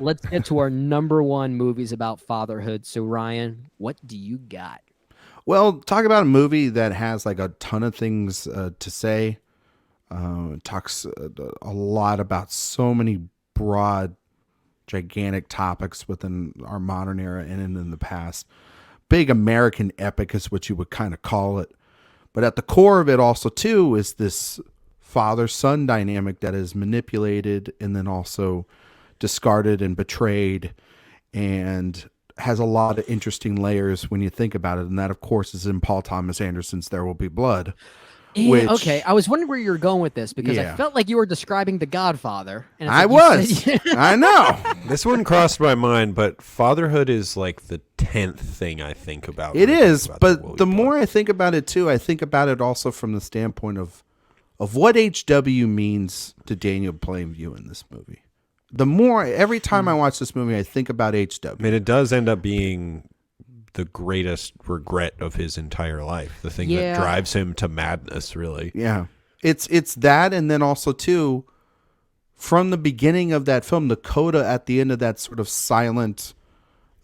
let's get to our number one movies about fatherhood. So, Ryan, what do you got? Well, talk about a movie that has like a ton of things to say. It talks a lot about so many broad, gigantic topics within our modern era and in the past. Big American epic is what you would kind of call it. But at the core of it also too is this father-son dynamic that is manipulated and then also discarded and betrayed and has a lot of interesting layers when you think about it. And that of course is in Paul Thomas Anderson's There Will Be Blood, Okay, which I was wondering where you were going with this because I yeah, felt like you were describing The Godfather, and it's I like you said, was. I know. This one crossed my mind, but fatherhood is like the 10th thing I think about. It When I think is, about but Will the Be Blood. more I think about it too, I think about it also from the standpoint of what HW means to Daniel Plainview in this movie. The more every time I watch this movie, I think about I HW. mean, it does end up being the greatest regret of his entire life. The thing that yeah, drives him to madness, really. Yeah, it's that, and then also too, from the beginning of that film, the coda at the end of that sort of silent,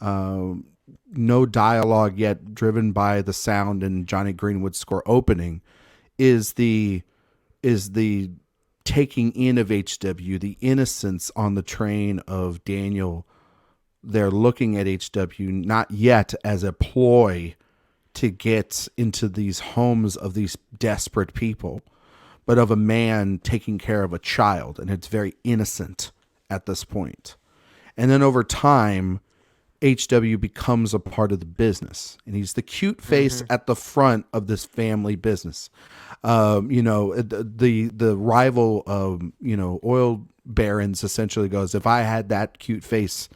no dialogue yet, driven by the sound and Johnny Greenwood's score opening, is the taking in of HW, the innocence on the train of Daniel. They're looking at HW not yet as a ploy to get into these homes of these desperate people, but of a man taking care of a child. And it's very innocent at this point. And then over time, HW becomes a part of the business, and he's the cute face at the front of this family business. The rival, oil barons essentially goes, if I had that cute face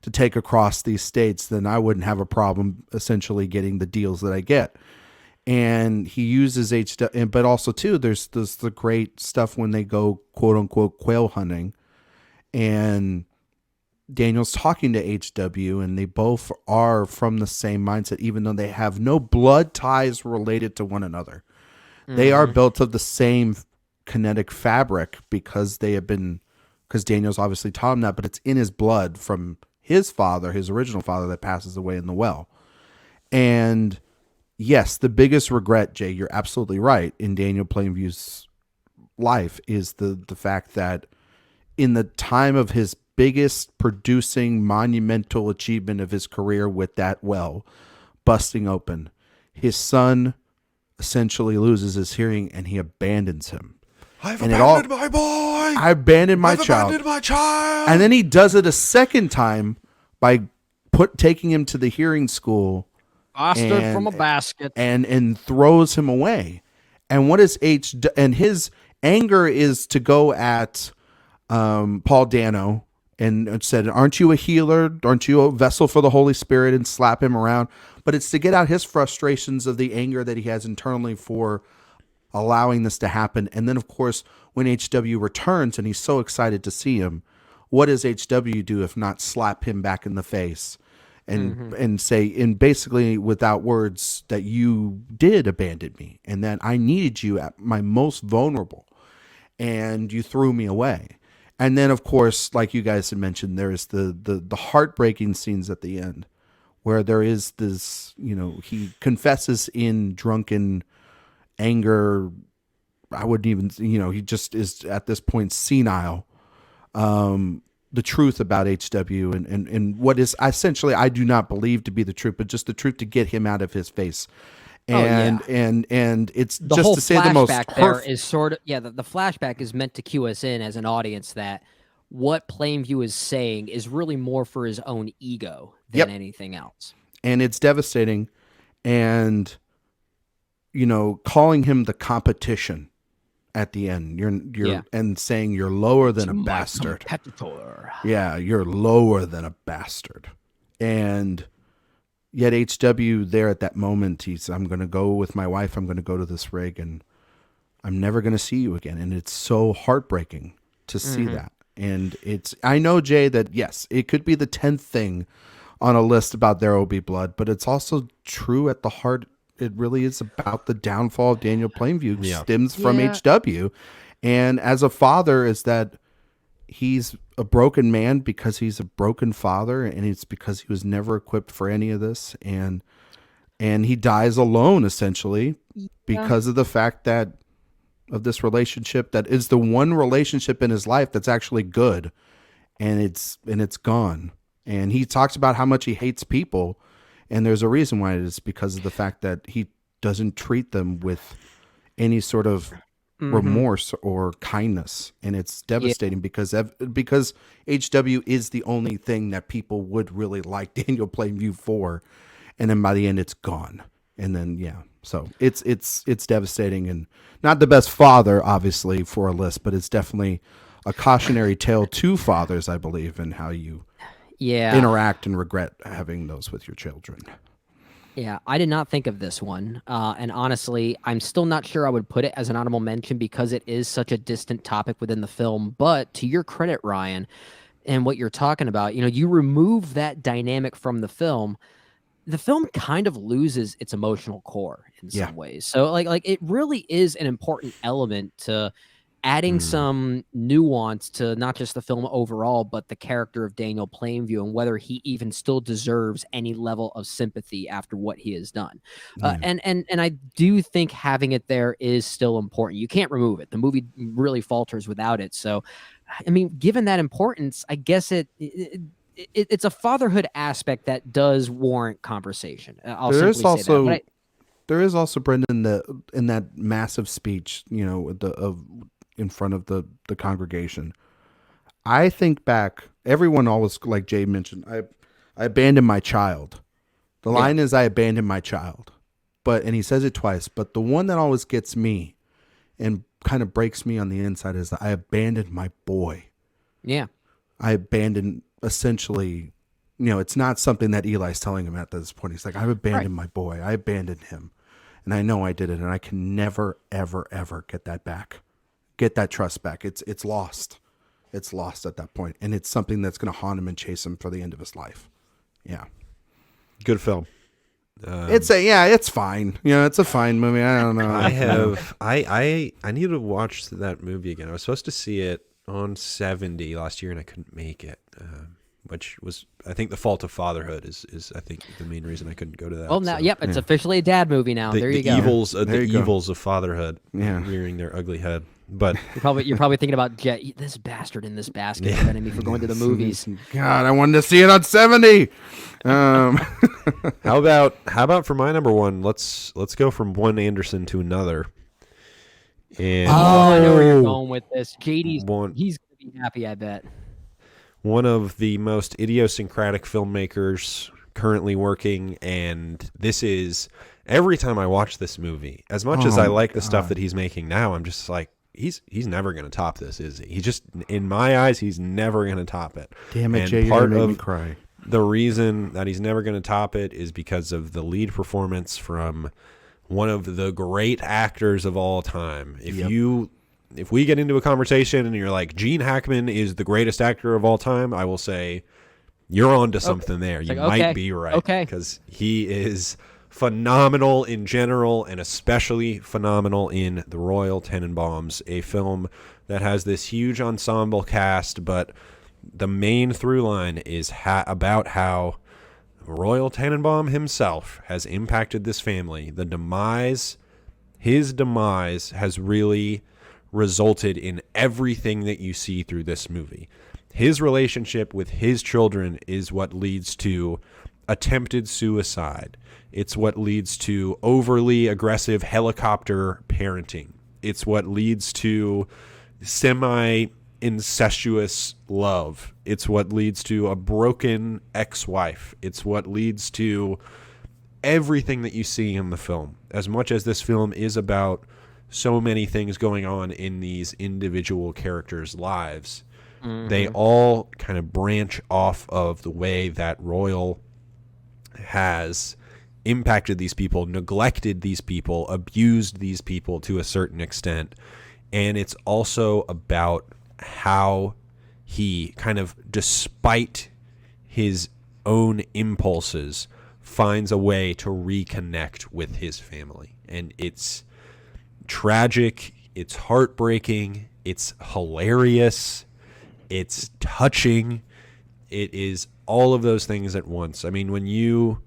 to take across these states, then I wouldn't have a problem essentially getting the deals that I get. And he uses HW, but also too, there's the great stuff when they go quote unquote quail hunting, and Daniel's talking to HW, and they both are from the same mindset, even though they have no blood ties related to one another. They are built of the same kinetic fabric because because Daniel's obviously taught him that, but it's in his blood from his father, his original father that passes away in the well. And yes, the biggest regret, Jay, you're absolutely right, in Daniel Plainview's life is the fact that in the time of his biggest producing monumental achievement of his career with that well busting open, his son essentially loses his hearing and he abandons him. I've And abandoned my boy. I abandoned my I've child. abandoned my child. And then he does it a second time by taking him to the hearing school bastard from a basket. and throws him away. And what is and his anger is to go at Paul Dano and said, aren't you a healer? Aren't you a vessel for the Holy Spirit? And slap him around. But it's to get out his frustrations of the anger that he has internally for allowing this to happen. And then, of course, when HW returns and he's so excited to see him, what does HW do if not slap him back in the face and say, and basically without words, that you did abandon me and that I needed you at my most vulnerable and you threw me away. And then, of course, like you guys had mentioned, there's the heartbreaking scenes at the end where there is this, he confesses in drunken anger. I wouldn't even, he just is at this point senile. The truth about HW and what is essentially, I do not believe to be the truth, but just the truth to get him out of his face. And it's The just whole to say the most flashback there is sort of the flashback is meant to cue us in as an audience that what Plainview is saying is really more for his own ego than anything else. And it's devastating. And, calling him the competition at the end, and saying you're lower than a bastard. Competitor. Yeah, you're lower than a bastard. And yet HW there at that moment, I'm going to go with my wife. I'm going to go to this rig and I'm never going to see you again. And it's so heartbreaking to see that. And I know, Jay, that yes, it could be the 10th thing on a list about There Will Be Blood, but it's also true at the heart. It really is about the downfall of Daniel Plainview stems from HW. And as a father, is that he's a broken man because he's a broken father, and it's because he was never equipped for any of this, and he dies alone essentially Yeah. because of the fact that of this relationship that is the one relationship in his life that's actually good, and it's gone. And he talks about how much he hates people, and there's a reason why. It is because of the fact that he doesn't treat them with any sort of Mm-hmm. remorse or kindness, and it's Yeah. devastating because HW is the only thing that people would really like Daniel Plainview for, and then by the end it's gone. And then so it's devastating, and not the best father obviously for a list, but it's definitely a cautionary tale to fathers, I believe, in how you Yeah. interact and regret having those with your children. Yeah, I did not think of this one. And honestly, I'm still not sure I would put it as an honorable mention because it is such a distant topic within the film. But to your credit, Ryan, and what you're talking about, you remove that dynamic from the film kind of loses its emotional core in Yeah. some ways. So like it really is an important element to adding some nuance to not just the film overall, but the character of Daniel Plainview and whether he even still deserves any level of sympathy after what he has done. Yeah. And I do think having it there is still important. You can't remove it. The movie really falters without it. So, I mean, given that importance, I guess it's a fatherhood aspect that does warrant conversation. I'll There is simply say that. But also there is also Brendan in that massive speech, in front of the congregation. I think back, everyone always, like Jay mentioned, I abandoned my child. The Yeah. line is, I abandoned my child. And he says it twice, but the one that always gets me and kind of breaks me on the inside is, I abandoned my boy. Yeah. I abandoned, essentially, it's not something that Eli's telling him at this point. He's like, I've abandoned my boy. I abandoned him. And I know I did it, and I can never, ever, ever get that back. Get that trust back. It's lost. It's lost at that point. And it's something that's going to haunt him and chase him for the end of his life. Yeah. Good film. It's fine. It's a fine movie. I don't know. I need to watch that movie again. I was supposed to see it on 70 last year and I couldn't make it. Which was, I think, the fault of fatherhood is I think the main reason I couldn't go to that. Well, now, yep, it's officially a dad movie now. There you go. Evils of fatherhood, Yeah. rearing their ugly head. But You're probably thinking about Jet. This bastard in this basket prevented me from going to the movies. God, I wanted to see it on 70. how about for my number one? Let's go from one Anderson to another. And I know where you're going with this. JD's One- he's gonna be happy, I bet. one of the most idiosyncratic filmmakers currently working, and this is, every time I watch this movie, as much as I like the stuff that he's making now, I'm just like, he's never going to top this, is he? He just, in my eyes, he's never going to top it. Damn it, And Jay, you're part going to make of me cry. the reason that he's never going to top it is because of the lead performance from one of the great actors of all time. If we get into a conversation and you're like, Gene Hackman is the greatest actor of all time, I will say, you're on to something there. You might be right. Okay. Because he is phenomenal in general, and especially phenomenal in The Royal Tenenbaums, a film that has this huge ensemble cast, but the main through line is about how Royal Tenenbaum himself has impacted this family. His demise has really resulted in everything that you see through this movie. His relationship with his children is what leads to attempted suicide. It's what leads to overly aggressive helicopter parenting. It's what leads to semi-incestuous love. It's what leads to a broken ex-wife. It's what leads to everything that you see in the film. As much as this film is about so many things going on in these individual characters' lives, they all kind of branch off of the way that Royal has impacted these people, neglected these people, abused these people to a certain extent. And it's also about how he kind of, despite his own impulses, finds a way to reconnect with his family. And it's tragic, it's heartbreaking, it's hilarious, It's touching. It is all of those things at once. I mean, when you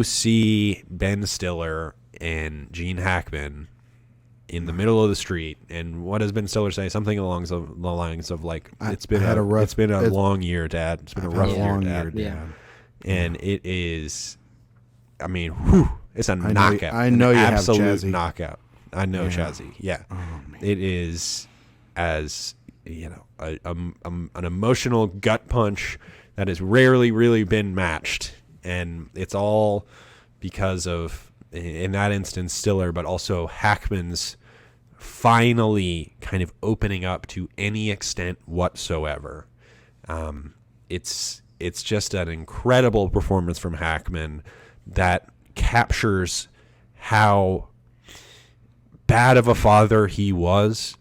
see Ben Stiller and Gene Hackman in the middle of the street, and what does Ben Stiller say? Something along the lines of like, it's been a long year, Dad. It's been a rough year, Dad. Yeah. And it is, I mean, whew, it's a knockout. I know an you have absolute Chazzy. knockout. I know Yeah. Chazzy. Yeah. Oh, man. It is, as you know, an emotional gut punch that has rarely really been matched, and it's all because of, in that instance, Stiller, but also Hackman's finally kind of opening up to any extent whatsoever. It's just an incredible performance from Hackman that captures how bad of a father he was,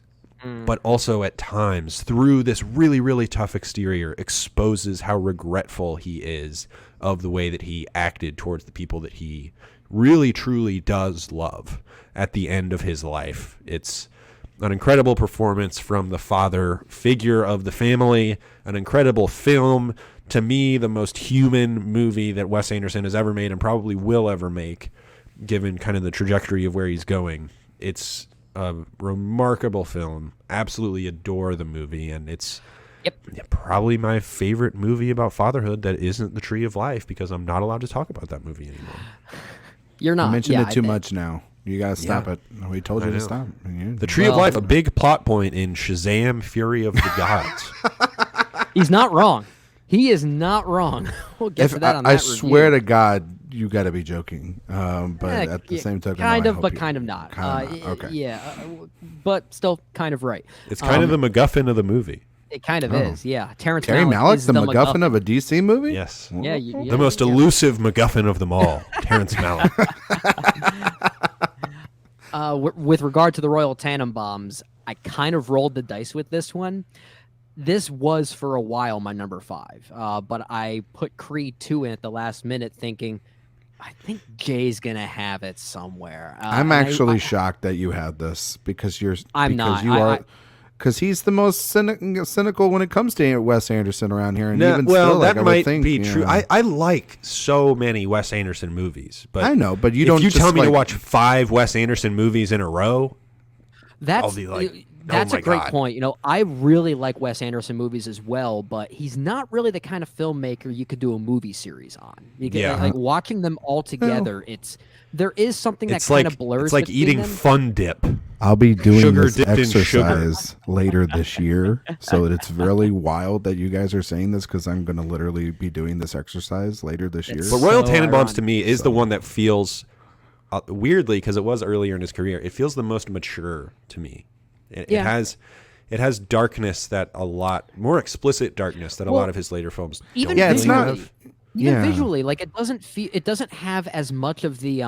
but also at times, through this really, really tough exterior, exposes how regretful he is of the way that he acted towards the people that he really, truly does love at the end of his life. It's an incredible performance from the father figure of the family, an incredible film. To me, the most human movie that Wes Anderson has ever made and probably will ever make, given kind of the trajectory of where he's going. It's a remarkable film. Absolutely adore the movie, and it's probably my favorite movie about fatherhood that isn't The Tree of Life, because I'm not allowed to talk about that movie anymore. You're not. You mentioned it too I think. much now. You gotta stop it. We told you I to know. stop. The Tree of Life, a big plot point in Shazam! Fury of the Gods. He's not wrong. He is not wrong. We'll get to that on that I review. swear to God, you got to be joking. But at the same token, kind no, I of, hope but you- kind of not. Kind of not. Okay. Yeah, but still kind of right. It's kind of the MacGuffin of the movie. It kind of is. Yeah, Terrence Terry Malick Malick, is the MacGuffin of a DC movie? Yes. Yeah, yeah, The most yeah. elusive MacGuffin of them all, Terrence Malick. With regard to the Royal Tannenbaums, I kind of rolled the dice with this one. This was for a while my number 5, but I put Creed 2 in at the last minute, thinking, I think Jay's gonna have it somewhere. I'm actually shocked that you had this because you're. I'm because not. You are. Because he's the most cynical when it comes to Wes Anderson around here, and even well, still, like, that I would might think, be you true. know. I like so many Wes Anderson movies, but I know, but you if don't you just, tell me to like- watch 5 Wes Anderson movies in a row, That's I'll be like, that's oh my a great God. point. You know, I really like Wes Anderson movies as well, but he's not really the kind of filmmaker you could do a movie series on. You could, Yeah. like watching them all together, there is something it's that kind like of blurs. it's like between eating them. Fun Dip. I'll be doing Sugar this dipped in sugar. exercise later this year, so it's really wild that you guys are saying this because I'm going to literally be doing this exercise later this year. But Royal So Tannenbaums ironic. to me is the one that feels weirdly, because it was earlier in his career, it feels the most mature to me. It has darkness that a lot more explicit darkness that a lot of his later films Even don't Yeah, it's really not- have. Even Yeah. visually, like it doesn't have as much of the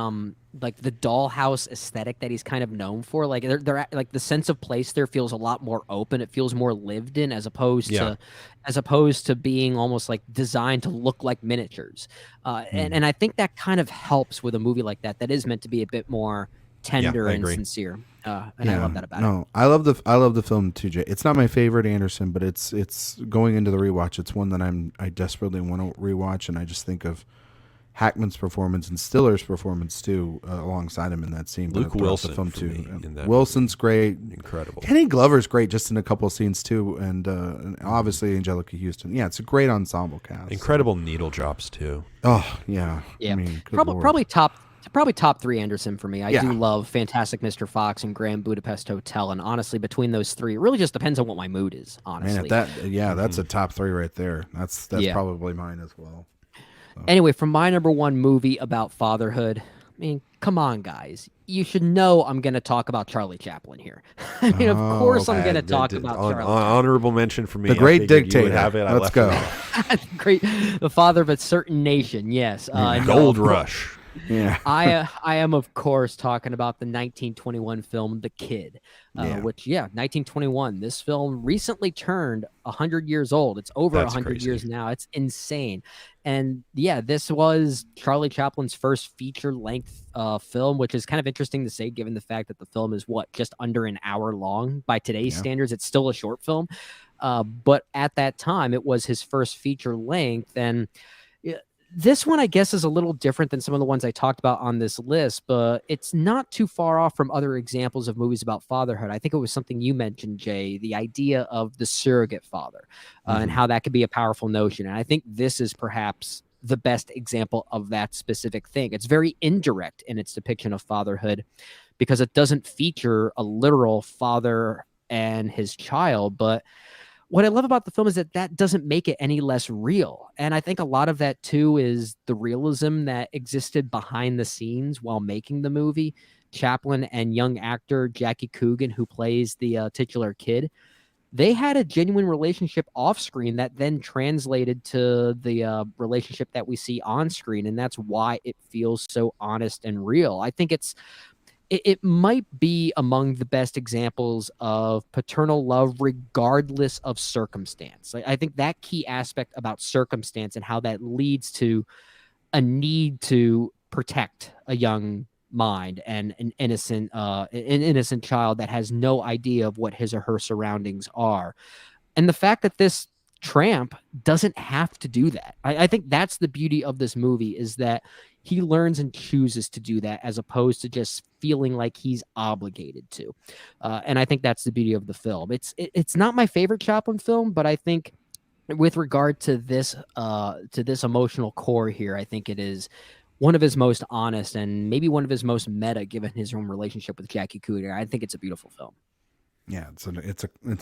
like the dollhouse aesthetic that he's kind of known for. Like they're like the sense of place there feels a lot more open. It feels more lived in as opposed to being almost like designed to look like miniatures. And I think that kind of helps with a movie like that is meant to be a bit more tender I and agree. sincere. And I love that about it. No, I love the film too, Jay. It's not my favorite Anderson, but it's going into the rewatch. It's one that I desperately want to rewatch, and I just think of Hackman's performance and Stiller's performance too, alongside him in that scene. Luke throughout the Wilson film for too. me in that Wilson's great. Incredible. Kenny Glover's great, just in a couple of scenes too, and obviously Angelica Houston. Yeah, it's a great ensemble cast. Incredible needle drops too. Oh yeah, Yeah, I mean, good probably Lord. probably top 3 Anderson for me. I Yeah. do love Fantastic Mr. Fox and Grand Budapest Hotel, and honestly, between those 3, it really just depends on what my mood is. Honestly, Man, that's a top 3 right there. That's Yeah. probably mine as well. Anyway, from my number 1 movie about fatherhood, I mean, come on, guys. You should know I'm going to talk about Charlie Chaplin here. I mean, of course I'm going to talk about Charlie. Honorable mention for me. The I Great figured you Dictator. would have it. I Let's left go. it off. Great, the father of a certain nation. Yes, and, Gold Rush. Yeah. I am of course talking about the 1921 film The Kid, Yeah. which 1921. This film recently turned 100 years old. It's over That's 100 years crazy. now. It's insane, and this was Charlie Chaplin's first feature length film, which is kind of interesting to say given the fact that the film is just under an hour long by today's Yeah. standards. It's still a short film, but at that time it was his first feature length, and yeah, this one, I guess, is a little different than some of the ones I talked about on this list, but it's not too far off from other examples of movies about fatherhood. I think it was something you mentioned, Jay, the idea of the surrogate father, and Mhm. how that could be a powerful notion. And I think this is perhaps the best example of that specific thing. It's very indirect in its depiction of fatherhood because it doesn't feature a literal father and his child, but what I love about the film is that that doesn't make it any less real. And I think a lot of that too is the realism that existed behind the scenes while making the movie. Chaplin and young actor Jackie Coogan, who plays the titular kid, they had a genuine relationship off screen that then translated to the relationship that we see on screen. And that's why it feels so honest and real. I think it might be among the best examples of paternal love regardless of circumstance. I think that key aspect about circumstance and how that leads to a need to protect a young mind and an innocent child that has no idea of what his or her surroundings are, and the fact that this tramp doesn't have to do that. I think that's the beauty of this movie, is that he learns and chooses to do that as opposed to just feeling like he's obligated to. And I think that's the beauty of the film. It's not my favorite Chaplin film, but I think with regard to this emotional core here, I think it is one of his most honest and maybe one of his most meta, given his own relationship with Jackie Coogan. I think it's a beautiful film. Yeah, it's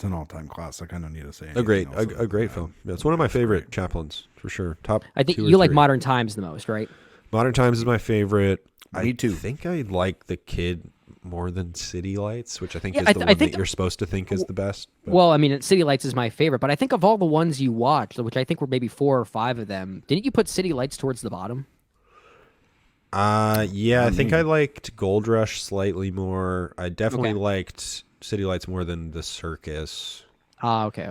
an all time classic. I don't need to say anything A great, else a great film. Yeah, it's one of my favorite Chaplins for sure. Top I think two or you like three. Modern Times the most, right? Modern Times is my favorite. Me too. I think I like The Kid more than City Lights, which I think Yeah, is the one think that you're supposed to think is the best. But, well, I mean, City Lights is my favorite, but I think of all the ones you watched, which I think were maybe 4 or 5 of them, didn't you put City Lights towards the bottom? yeah, I think me. I liked Gold Rush slightly more. I definitely Okay. liked City Lights more than The Circus. Ah, okay.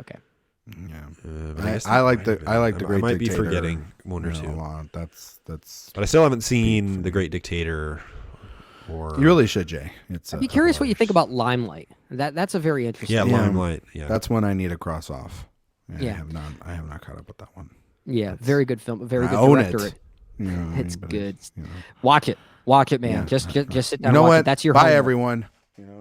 Yeah, But guess I that like might the have been I it. like the Great I might Dictator. be forgetting one or a two. lot. That's. But I still haven't seen The Great Dictator. Or You really should, Jay. It's I'd be curious what you think about Limelight. That's a very interesting. yeah, one. Limelight. Yeah, That's one I need to cross off. Yeah. I have not caught up with that one. Yeah, very good film, very I good own director. it. You know, It's but good. you know. Watch it, man. Yeah. Just sit You down. know and watch what? It. That's your Bye, homework. everyone. You know,